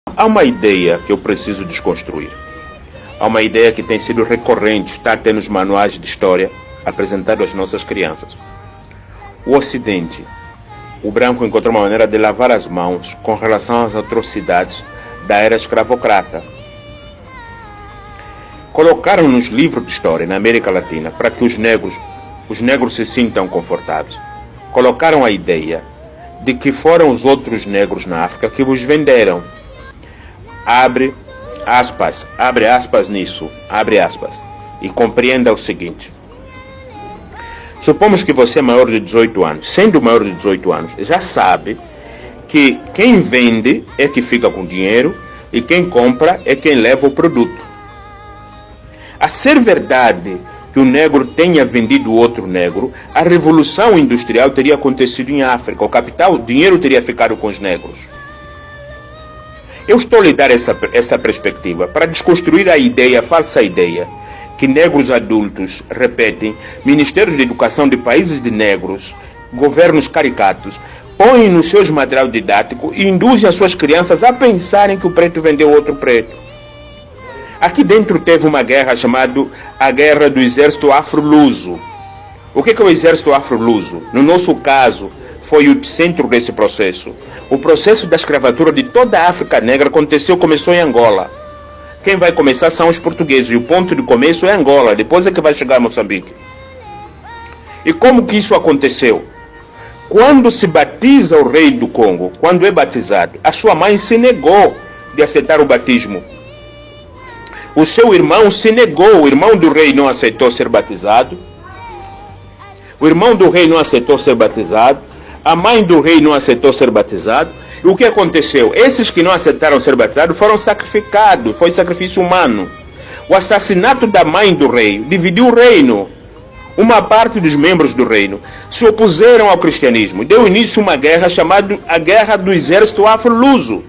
Há uma ideia que eu preciso desconstruir. Há uma ideia que tem sido recorrente, está até nos manuais de história apresentados às nossas crianças. O Ocidente, o branco encontrou uma maneira de lavar as mãos com relação às atrocidades da era escravocrata. Colocaram nos livros de história na América Latina para que os negros se sintam confortáveis. Colocaram a ideia de que foram os outros negros na África que vos venderam. Abre aspas nisso, abre aspas, e compreenda o seguinte. Supomos que você é maior de 18 anos. Sendo maior de 18 anos, já sabe que quem vende é que fica com dinheiro e quem compra é quem leva o produto. A ser verdade que o negro tenha vendido outro negro, a revolução industrial teria acontecido em África. O capital, o dinheiro teria ficado com os negros. Eu estou a lhe dar essa perspectiva para desconstruir a falsa ideia, que negros adultos repetem, ministérios de educação de países de negros, governos caricatos, põem no seus material didático e induzem as suas crianças a pensarem que o preto vendeu outro preto. Aqui dentro teve uma guerra chamada a Guerra do Exército Afro-Luso. O que é o Exército Afro-Luso? No nosso caso, foi o centro desse processo. O processo da escravatura de toda a África Negra começou em Angola. Quem vai começar são os portugueses, e o ponto de começo é Angola, depois é que vai chegar a Moçambique. E como que isso aconteceu? Quando se batiza o rei do Congo, quando é batizado, a sua mãe se negou de aceitar o batismo. O seu irmão se negou, o irmão do rei não aceitou ser batizado. O irmão do rei não aceitou ser batizado. A mãe do rei não aceitou ser batizado. E o que aconteceu? Esses que não aceitaram ser batizados foram sacrificados. Foi sacrifício humano. O assassinato da mãe do rei dividiu o reino. Uma parte dos membros do reino se opuseram ao cristianismo. Deu início a uma guerra chamada a Guerra do Exército Afro-Luso.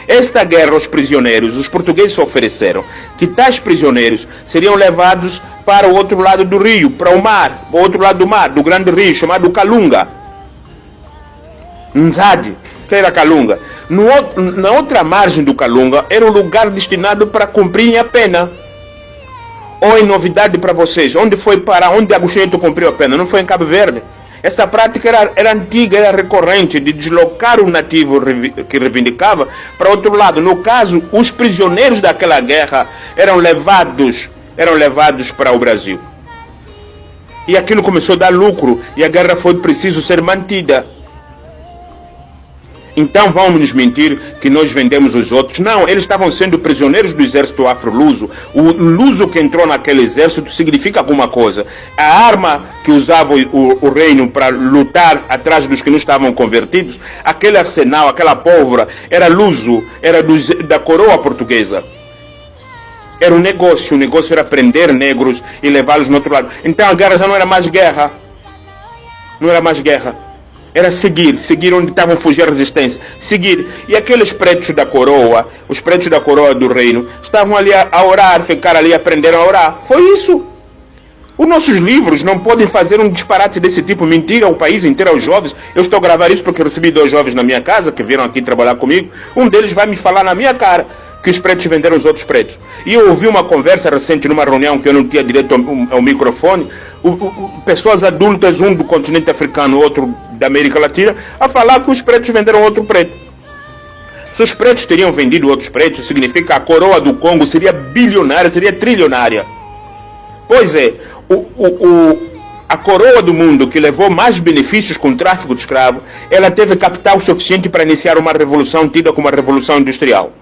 Esta guerra, os prisioneiros, os portugueses ofereceram que tais prisioneiros seriam levados para o outro lado do rio, para o mar, o outro lado do mar, do grande rio, chamado Calunga. Nzade, que era Calunga. Na outra margem do Calunga era um lugar destinado para cumprirem a pena. Ou em novidade para vocês, onde Agostinho Neto cumpriu a pena? Não foi em Cabo Verde? Essa prática era antiga, era recorrente, de deslocar o nativo que reivindicava para outro lado. No caso, os prisioneiros daquela guerra eram levados para o Brasil. E aquilo começou a dar lucro, e a guerra foi preciso ser mantida. Então vamos nos mentir que nós vendemos os outros? Não, eles estavam sendo prisioneiros do exército afro-luso. O luso que entrou naquele exército significa alguma coisa. A arma que usava o reino para lutar atrás dos que não estavam convertidos, aquele arsenal, aquela pólvora, era luso, era da coroa portuguesa. Era um negócio, o negócio era prender negros e levá-los no outro lado. Então a guerra já não era mais guerra. Não era mais guerra. Era seguir onde estavam fugir a resistência, seguir. E aqueles pretos da coroa, os pretos da coroa do reino, estavam ali a orar, ficar ali, aprenderam a orar. Foi isso. Os nossos livros não podem fazer um disparate desse tipo, mentir ao país inteiro, aos jovens. Eu estou a gravar isso porque eu recebi 2 jovens na minha casa, que vieram aqui trabalhar comigo. Um deles vai me falar na minha cara que os pretos venderam os outros pretos. E eu ouvi uma conversa recente numa reunião que eu não tinha direito ao microfone, pessoas adultas, um do continente africano, outro da América Latina, a falar que os pretos venderam outro preto. Se os pretos teriam vendido outros pretos, significa que a coroa do Congo seria bilionária, seria trilionária. Pois é, a coroa do mundo que levou mais benefícios com o tráfico de escravos, ela teve capital suficiente para iniciar uma revolução tida como a Revolução Industrial.